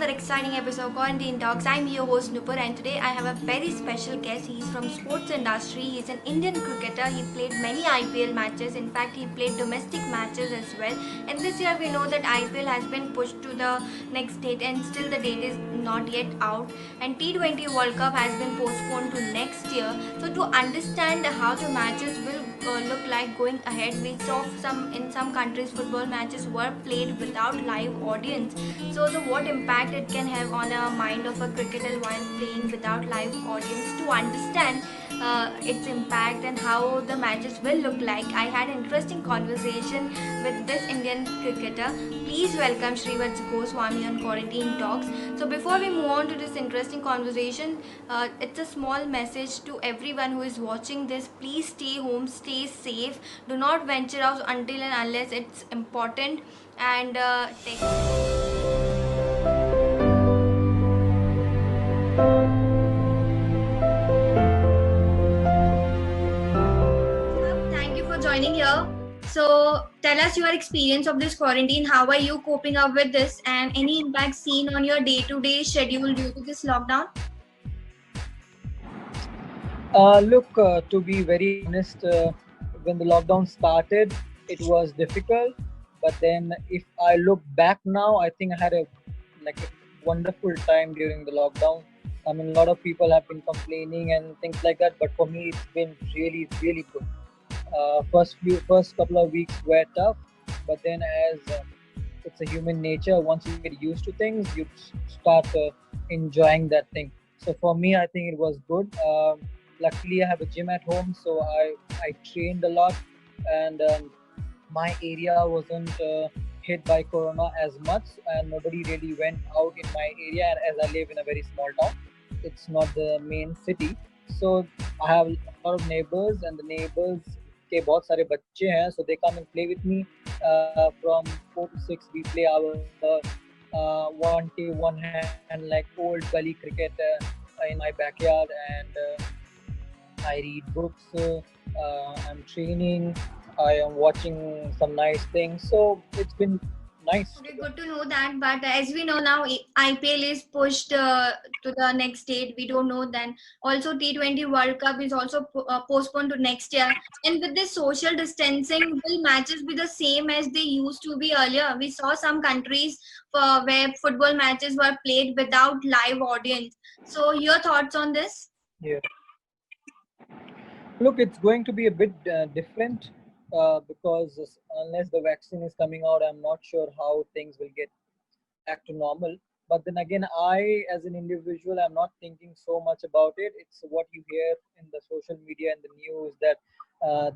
exciting episode of Quarantine Talks. I'm your host Nupur, and today I have a very special guest. He's from sports industry. He's an Indian cricketer. He played many IPL matches. In fact, he played domestic matches as well. And this year we know that IPL has been pushed to the next date, and still the date is not yet out. And T20 World Cup has been postponed to next year. So to understand how the matches will look like going ahead, we saw some countries football matches were played without live audience. So the what impact it can have on a mind of a cricketer while playing without live audience. To understand its impact and how the matches will look like, I had an interesting conversation with this Indian cricketer. Please welcome Srivat Goswami on Quarantine Talks. So before we move on to this interesting conversation, it's a small message to everyone who is watching this. Please stay home, stay safe. Do not venture out until and unless it's important. And take Thank you for joining here. So, tell us your experience of this quarantine. How are you coping up with this, and any impact seen on your day-to-day schedule due to this lockdown? To be very honest, when the lockdown started, it was difficult. But then, if I look back now, I think I had a wonderful time during the lockdown. I mean, a lot of people have been complaining and things like that, but for me, it's been really, really good. First couple of weeks were tough, but then as it's a human nature, once you get used to things, you start enjoying that thing. So for me, I think it was good. Luckily, I have a gym at home, so I trained a lot, and my area wasn't hit by corona as much, and nobody really went out in my area. And as I live in a very small town, it's not the main city, so I have a lot of neighbors, and the neighbors के बहुत सारे बच्चे हैं, so they come and play with me. From 4 to 6, we play our one team, one hand, like old gully cricket in my backyard, and I read books. I'm training. I am watching some nice things. So it's been nice. Okay, good to know that. But as we know now, IPL is pushed to the next date. We don't know then. Also, T20 World Cup is also postponed to next year. And with this social distancing, will matches be the same as they used to be earlier? We saw some countries where football matches were played without live audience. So, your thoughts on this? Yeah. Look, it's going to be a bit different because unless the vaccine is coming out, I'm not sure how things will get back to normal. But then again, I, as an individual, I'm not thinking so much about it. It's what you hear in the social media and the news that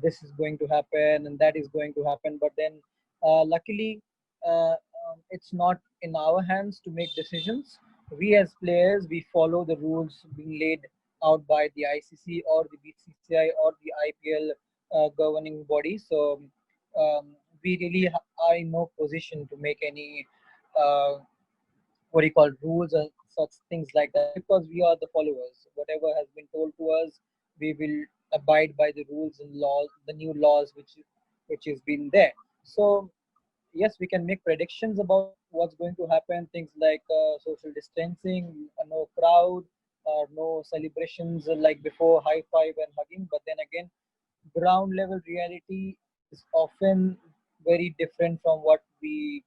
this is going to happen and that is going to happen. But then, luckily, it's not in our hands to make decisions. We, as players, we follow the rules being laid out by the ICC or the BCCI or the IPL governing body. So we really are in no position to make any uh, what do you call rules and such things like that, because we are the followers. Whatever has been told to us, we will abide by the rules and laws, the new laws which has been there. So yes, we can make predictions about what's going to happen. Things like social distancing, no crowd, no celebrations like before, high five and hugging. But then again, ground level reality is often very different from what we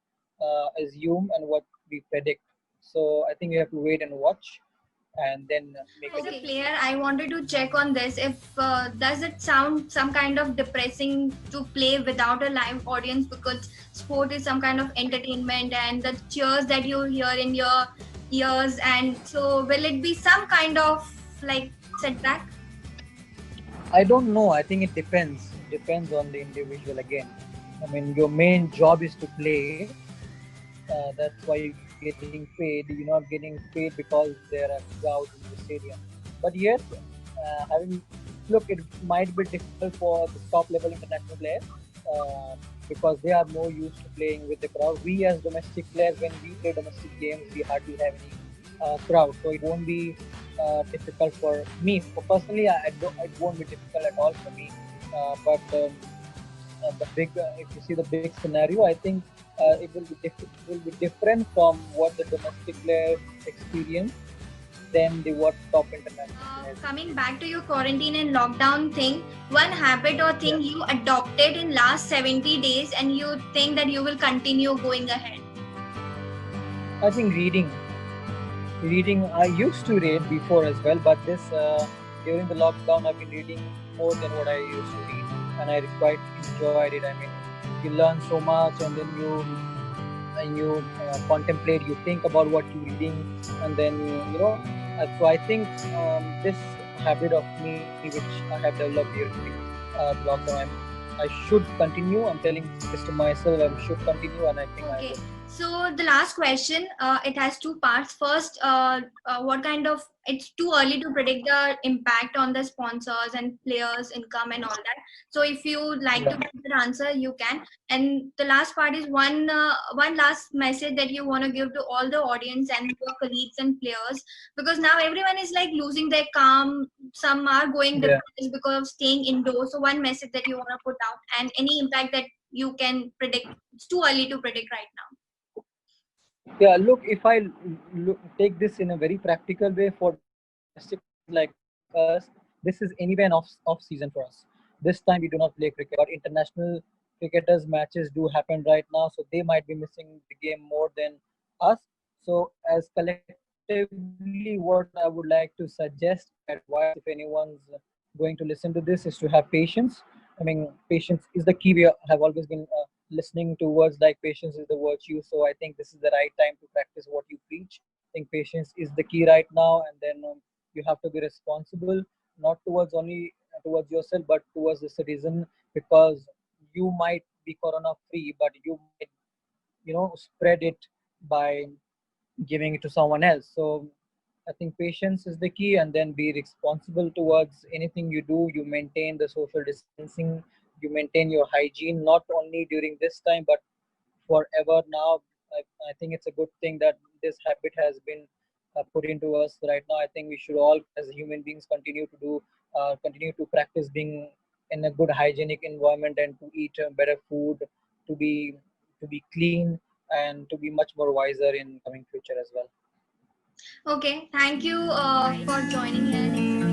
assume and what we predict. So I think we have to wait and watch, and then make a As a decision. player, I wanted to check on this. If does it sound some kind of depressing to play without a live audience, because sport is some kind of entertainment and the cheers that you hear in your ears, and so will it be some kind of like setback? I don't know. I think it depends. Depends on the individual again. I mean, your main job is to play. That's why you're getting paid. You're not getting paid because there are crowds in the stadium. But yes, having look, it might be difficult for the top level international players because they are more used to playing with the crowd. We as domestic players, when we play domestic games, we hardly have any crowd, so it won't be difficult for me. For personally, it won't be difficult at all for me. But the big, if you see the big scenario, I think it will be different from what the domestic players experience than the what top international players Coming experience. back to your quarantine and lockdown thing, one habit or Yeah, thing you adopted in last 70 days and you think that you will continue going ahead. I think reading. Reading, I used to read before as well, but this during the lockdown, I've been reading more than what I used to read, and I quite enjoyed it. I mean, you learn so much, and then you contemplate, you think about what you're reading, and then so I think this habit of me, which I have developed during the lockdown, I should continue. I'm telling this to myself, I should continue, and I think I Okay, will. so the last question, it has two parts. First, what kind of, it's too early to predict the impact on the sponsors and players' income and all that. So if you like to Yeah. give the answer, you can. And the last part is one last message that you want to give to all the audience and your colleagues and players, because now everyone is like losing their calm. Some are going Yeah. depressed because of staying indoors. So one message that you want to put out and any impact that you can predict. It's too early to predict right now. Yeah, look, if I take this in a very practical way for domestic players like us, this is anyway an off season for us. This time we do not play cricket, but international cricketers matches do happen right now, so they might be missing the game more than us. So, as collectively, what I would like to suggest or advise, if anyone's going to listen to this, is to have patience. I mean, patience is the key. We have always been listening to words like patience is the virtue. So I think this is the right time to practice what you preach. I think patience is the key right now, and then you have to be responsible, not towards only towards yourself, but towards the citizen, because you might be corona free, but you might spread it by giving it to someone else. So I think patience is the key, and then be responsible towards anything you do. You maintain the social distancing, you maintain your hygiene, not only during this time, but forever now. I think it's a good thing that this habit has been put into us right now. I think we should all, as human beings, continue to practice being in a good hygienic environment and to eat better food, to be clean, and to be much more wiser in coming future as well. Okay, thank you for joining here.